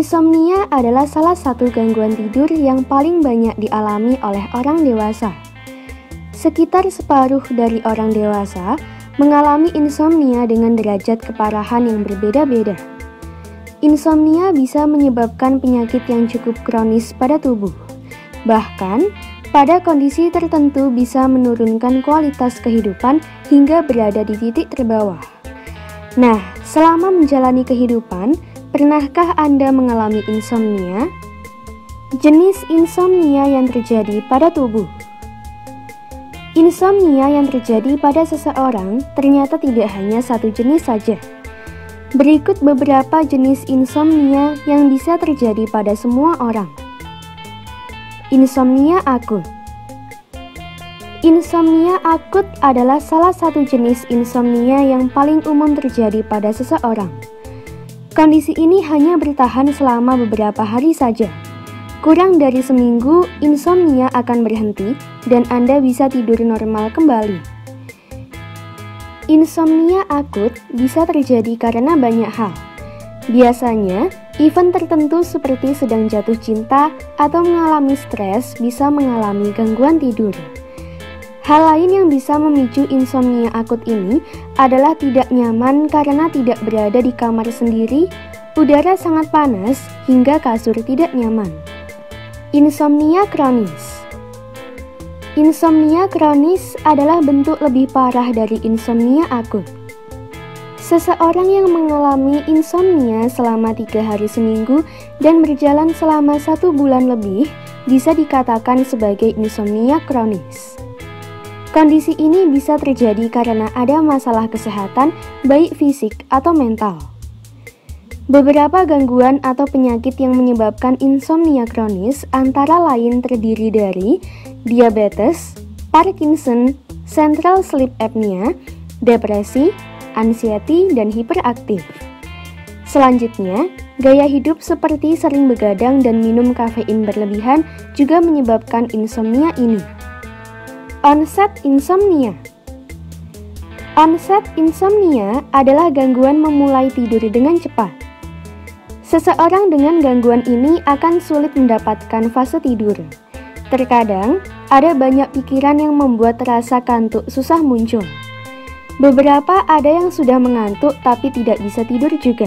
Insomnia adalah salah satu gangguan tidur yang paling banyak dialami oleh orang dewasa. Sekitar separuh dari orang dewasa mengalami insomnia dengan derajat keparahan yang berbeda-beda. Insomnia bisa menyebabkan penyakit yang cukup kronis pada tubuh. Bahkan, pada kondisi tertentu bisa menurunkan kualitas kehidupan hingga berada di titik terbawah. Nah, selama menjalani kehidupan, pernahkah Anda mengalami insomnia? Jenis insomnia yang terjadi pada tubuh. Insomnia yang terjadi pada seseorang ternyata tidak hanya satu jenis saja. Berikut beberapa jenis insomnia yang bisa terjadi pada semua orang. Insomnia akut. Insomnia akut adalah salah satu jenis insomnia yang paling umum terjadi pada seseorang. Kondisi ini hanya bertahan selama beberapa hari saja. Kurang dari seminggu, insomnia akan berhenti dan Anda bisa tidur normal kembali. Insomnia akut bisa terjadi karena banyak hal. Biasanya, event tertentu seperti sedang jatuh cinta atau mengalami stres bisa mengalami gangguan tidur. Hal lain yang bisa memicu insomnia akut ini adalah tidak nyaman karena tidak berada di kamar sendiri, udara sangat panas, hingga kasur tidak nyaman. Insomnia kronis. Insomnia kronis adalah bentuk lebih parah dari insomnia akut. Seseorang yang mengalami insomnia selama 3 hari seminggu dan berjalan selama 1 bulan lebih bisa dikatakan sebagai insomnia kronis. Kondisi ini bisa terjadi karena ada masalah kesehatan, baik fisik atau mental. Beberapa gangguan atau penyakit yang menyebabkan insomnia kronis antara lain terdiri dari diabetes, Parkinson, central sleep apnea, depresi, anxiety, dan hiperaktif. Selanjutnya, gaya hidup seperti sering begadang dan minum kafein berlebihan juga menyebabkan insomnia ini. Onset insomnia. Onset insomnia adalah gangguan memulai tidur dengan cepat. Seseorang dengan gangguan ini akan sulit mendapatkan fase tidur. Terkadang, ada banyak pikiran yang membuat rasa kantuk susah muncul. Beberapa ada yang sudah mengantuk tapi tidak bisa tidur juga.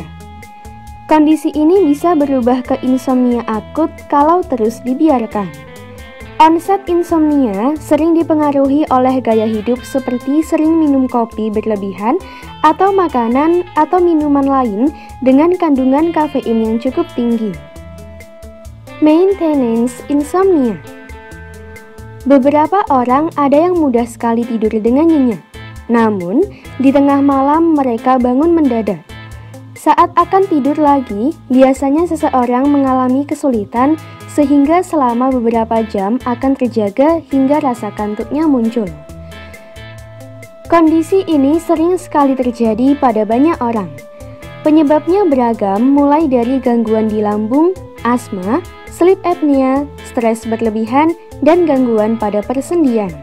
Kondisi ini bisa berubah ke insomnia akut kalau terus dibiarkan. Onset insomnia sering dipengaruhi oleh gaya hidup seperti sering minum kopi berlebihan atau makanan atau minuman lain dengan kandungan kafein yang cukup tinggi. Maintenance insomnia. Beberapa orang ada yang mudah sekali tidur dengan nyenyak. Namun, di tengah malam mereka bangun mendadak. Saat akan tidur lagi, biasanya seseorang mengalami kesulitan sehingga selama beberapa jam akan terjaga hingga rasa kantuknya muncul. Kondisi ini sering sekali terjadi pada banyak orang. Penyebabnya beragam mulai dari gangguan di lambung, asma, sleep apnea, stres berlebihan, dan gangguan pada persendian.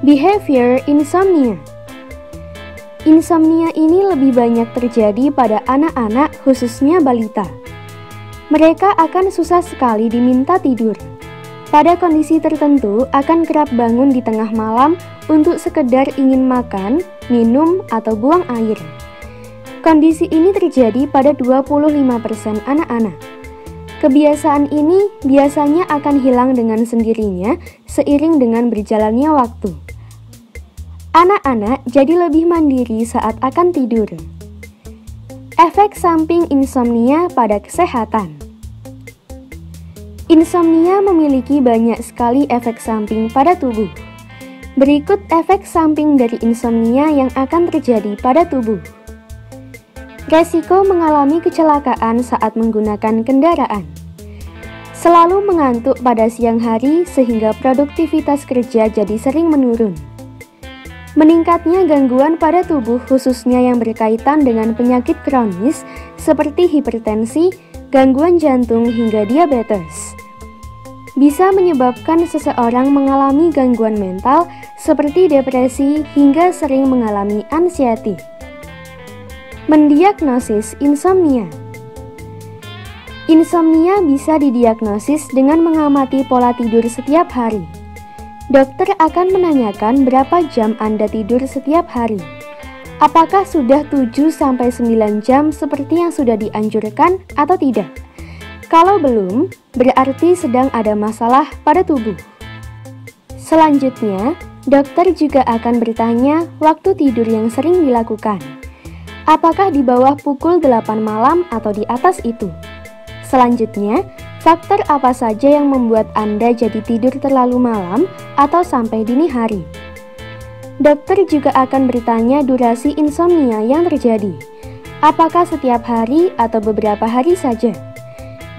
Behavior insomnia. Insomnia ini lebih banyak terjadi pada anak-anak, khususnya balita. Mereka akan susah sekali diminta tidur. Pada kondisi tertentu akan kerap bangun di tengah malam untuk sekedar ingin makan, minum, atau buang air. Kondisi ini terjadi pada 25% anak-anak. Kebiasaan ini biasanya akan hilang dengan sendirinya seiring dengan berjalannya waktu. Anak-anak jadi lebih mandiri saat akan tidur. Efek samping insomnia pada kesehatan. Insomnia memiliki banyak sekali efek samping pada tubuh. Berikut efek samping dari insomnia yang akan terjadi pada tubuh. Resiko mengalami kecelakaan saat menggunakan kendaraan. Selalu mengantuk pada siang hari sehingga produktivitas kerja jadi sering menurun. Meningkatnya gangguan pada tubuh khususnya yang berkaitan dengan penyakit kronis seperti hipertensi, gangguan jantung hingga diabetes. Bisa menyebabkan seseorang mengalami gangguan mental seperti depresi hingga sering mengalami anxiety. Mendiagnosis insomnia. Insomnia bisa didiagnosis dengan mengamati pola tidur setiap hari. Dokter akan menanyakan berapa jam Anda tidur setiap hari. Apakah sudah 7-9 jam seperti yang sudah dianjurkan atau tidak? Kalau belum, berarti sedang ada masalah pada tubuh. Selanjutnya, dokter juga akan bertanya waktu tidur yang sering dilakukan. Apakah di bawah pukul 8 malam atau di atas itu? Selanjutnya, faktor apa saja yang membuat Anda jadi tidur terlalu malam atau sampai dini hari? Dokter juga akan bertanya durasi insomnia yang terjadi. Apakah setiap hari atau beberapa hari saja?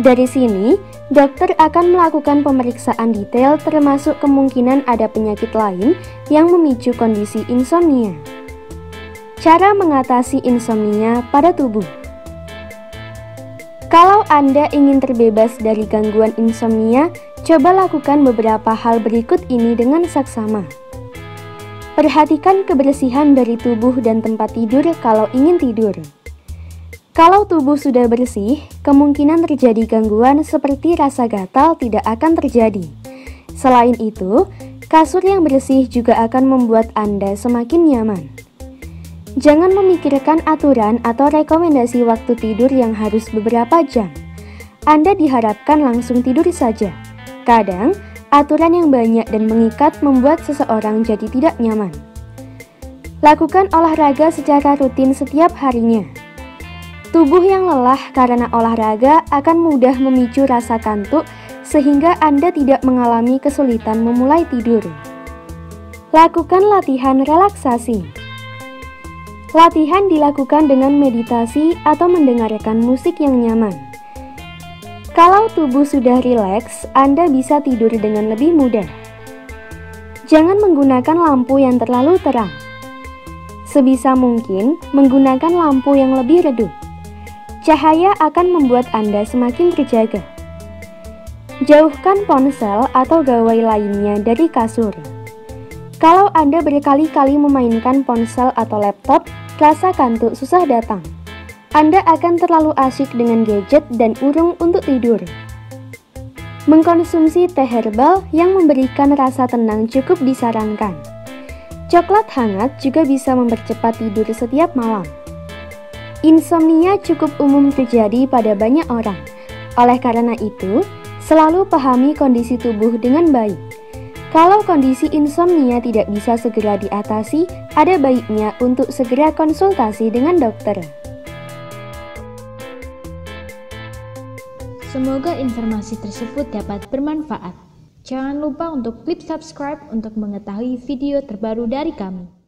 Dari sini, dokter akan melakukan pemeriksaan detail termasuk kemungkinan ada penyakit lain yang memicu kondisi insomnia. Cara mengatasi insomnia pada tubuh. Kalau Anda ingin terbebas dari gangguan insomnia, coba lakukan beberapa hal berikut ini dengan saksama. Perhatikan kebersihan dari tubuh dan tempat tidur kalau ingin tidur. Kalau tubuh sudah bersih, kemungkinan terjadi gangguan seperti rasa gatal tidak akan terjadi. Selain itu, kasur yang bersih juga akan membuat Anda semakin nyaman. Jangan memikirkan aturan atau rekomendasi waktu tidur yang harus beberapa jam. Anda diharapkan langsung tidur saja. Kadang, aturan yang banyak dan mengikat membuat seseorang jadi tidak nyaman. Lakukan olahraga secara rutin setiap harinya. Tubuh yang lelah karena olahraga akan mudah memicu rasa kantuk sehingga Anda tidak mengalami kesulitan memulai tidur. Lakukan latihan relaksasi. Latihan dilakukan dengan meditasi atau mendengarkan musik yang nyaman. Kalau tubuh sudah rileks, Anda bisa tidur dengan lebih mudah. Jangan menggunakan lampu yang terlalu terang. Sebisa mungkin, menggunakan lampu yang lebih redup. Cahaya akan membuat Anda semakin terjaga. Jauhkan ponsel atau gawai lainnya dari kasur. Kalau Anda berkali-kali memainkan ponsel atau laptop, rasa kantuk susah datang. Anda akan terlalu asyik dengan gadget dan urung untuk tidur. Mengkonsumsi teh herbal yang memberikan rasa tenang cukup disarankan. Coklat hangat juga bisa mempercepat tidur setiap malam. Insomnia cukup umum terjadi pada banyak orang. Oleh karena itu, selalu pahami kondisi tubuh dengan baik. Kalau kondisi insomnia tidak bisa segera diatasi, ada baiknya untuk segera konsultasi dengan dokter. Semoga informasi tersebut dapat bermanfaat. Jangan lupa untuk klik subscribe untuk mengetahui video terbaru dari kami.